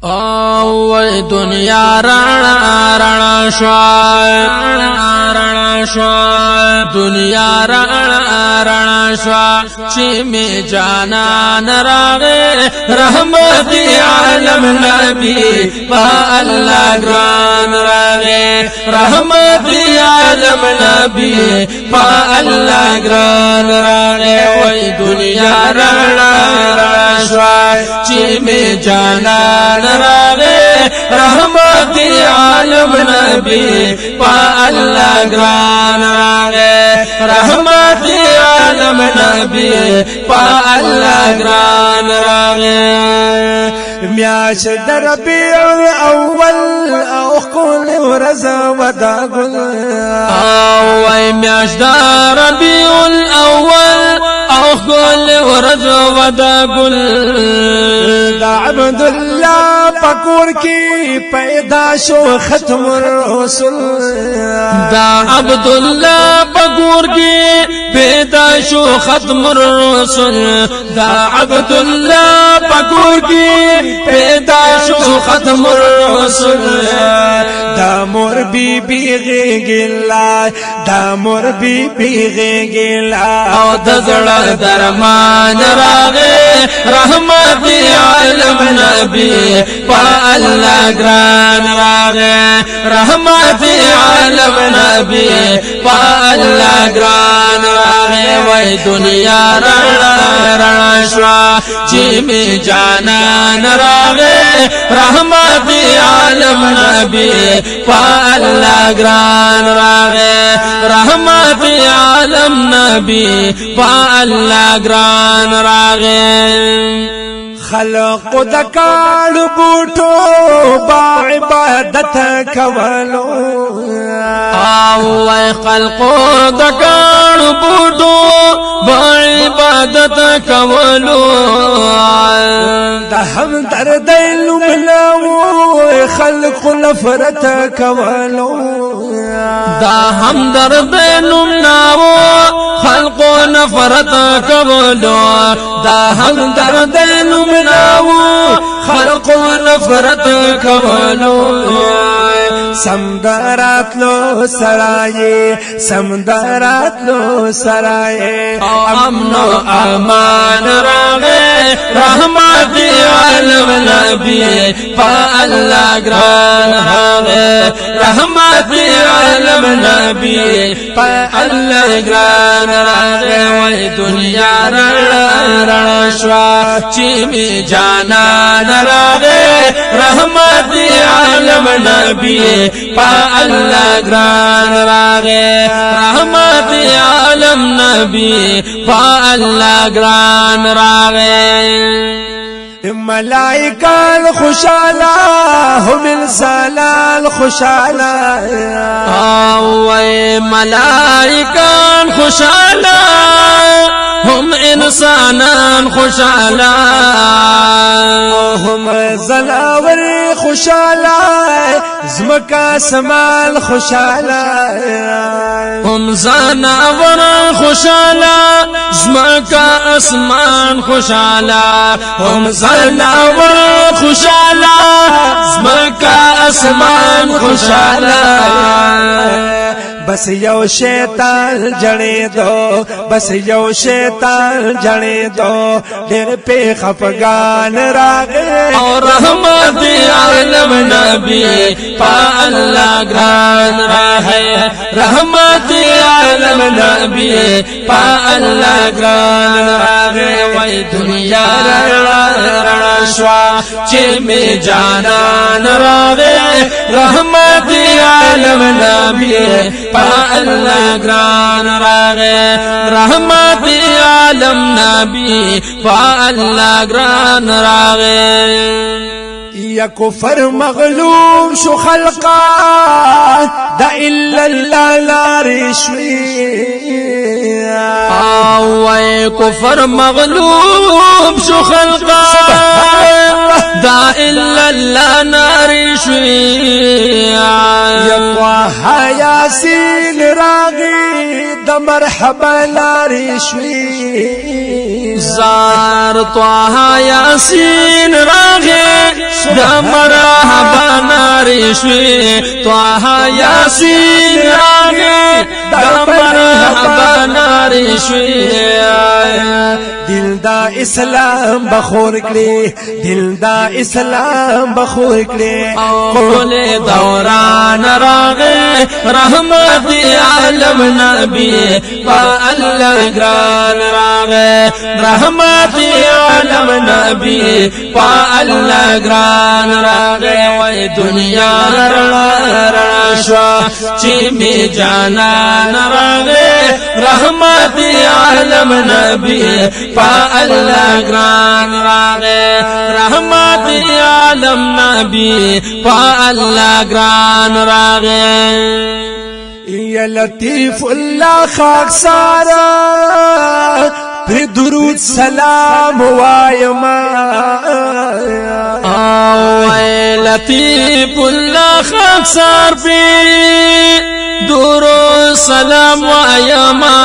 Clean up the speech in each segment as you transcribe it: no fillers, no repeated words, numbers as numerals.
او دنیا رانا رانا شوا دنیا رانا رانا شوا چی می جانان راغے رحمت عالم نبی پا اللہ گران راغے رحمت عالم نبی پا اللہ گران راغے وی دنیا رانا رانا شوا چی می جانان راغے رحمت عالم نبی پا اللہ گران راغے رحمت عالم نبی پا اللہ گران راغے میاش در ربیع الاول او کل ورځ ودا ګل او میاش در ربیع الاول او کل ورځ ودا ګل دا عبد الله پکور کی پیدا شو ختم الرسل دا عبد الله پکور کی پیدا شو ختم الرسل دا عبد الله پکور کی پیدا شو ختم الرسل دا مور بی بی غیلا دا مور بی بی غیلا او دزړه درمان راغه رحمت عالم نبی پا اللہ گران راغه رحمت عالم نبی پا اللہ گران راغه وای دنیا رانا رانا شوا چی می جانان راغه رحمت عالم نبی پا اللہ گران راغه رحمت عالم نبی پا اللہ گران راغه خلق د کال بوټو با عبادت کولو او خلق د کال بوټو با عبادت کولو د هم درد لمنو خلق نفرت کولو دا هم درد لمنو خلق نفرت کولو دا هم درد لمنو خلق نفرت کولو سمدارات لو سرائے سمدارات لو سرائے امن و امان راغے رحمت عالم نبی پا اللہ گران راغے رحمت عالم نبی پا اللہ گران راغے وی دنیا رانا شوا چی می جانان راغے رحمت عالم نبی پا اللہ گران راغے رحمت عالم نبی پا اللہ گران راغے ملائکان خوشالا هم انسانان خوشالا اوے ملائکان خوشالا هم انسانان خوشالا هم زلاور خوشالا زمکا سمال خوشالا هم زناور خوشالا زمکا اسمان خوشالا هم زناور خوشالا زمکا اسمان خوشالا بس یو شیطان جڑے دو بس یو شیطان جڑے دو دیر پہ خفگان راغے اور رحمت عالم نبی پا اللہ گران راہے رحمت عالم نبی پا اللہ گران راہے وی دنیا رانا شوا چی میں جانان راغے رحمت عالم نبی پا اللہ گران راغے رحمت عالم نبی پا اللہ گران راغے یا کفر مغلوب شو خلقا دا الا اللہ لارشوی کفر مغلوب شو خلقا دا الا الله ناری شوی طه یاسین راغی د مرحبا لاری شوی زار طه یاسین راغی د مرحبا ناری شوی طه یاسین راغی د مرحبا ناری شوی دل دا اسلام بخور کړي دل دا اسلام بخور کړي قول دوران راغه رحمت عالم نبی الله گران راغه رحمت عالم نبی الله گران راغه وای دنیا رڼا شوا چې می جانان راغه رحمت عالم نبی الله گران راغه رحمت عالم نبی الله گران راغه یا لطیف الله خاک سارا پر درود سلام وایما او لطیف الله خاک سار پر درود سلام وایما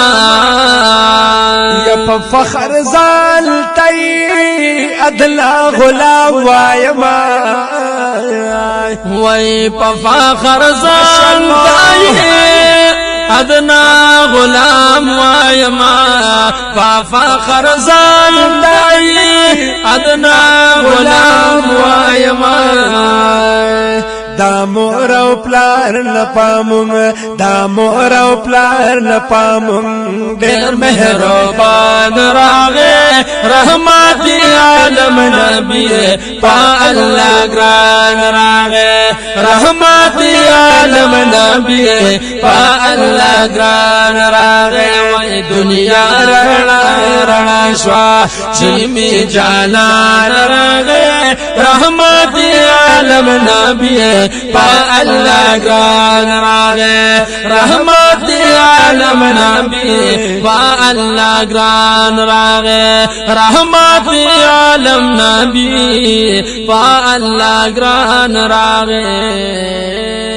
یا په فخر زالتای ادلا غلام وایما وای په فخر زالتای ادنا غلام وایما فخر زالتای ادنا غلام وایما دا مور او پلار نپامون دا مور او پلار نپامون ډېر مهربان راغه رحمت عالم نبی الله گران راغه رحمت عالم نبی الله گران راغه وای دنیا رڼا شوا چې می جانان راغه رحمت عالم نبی الله گران راغه رحمت عالم نبی الله گران راغه رحمت عالم نبی الله گران راغه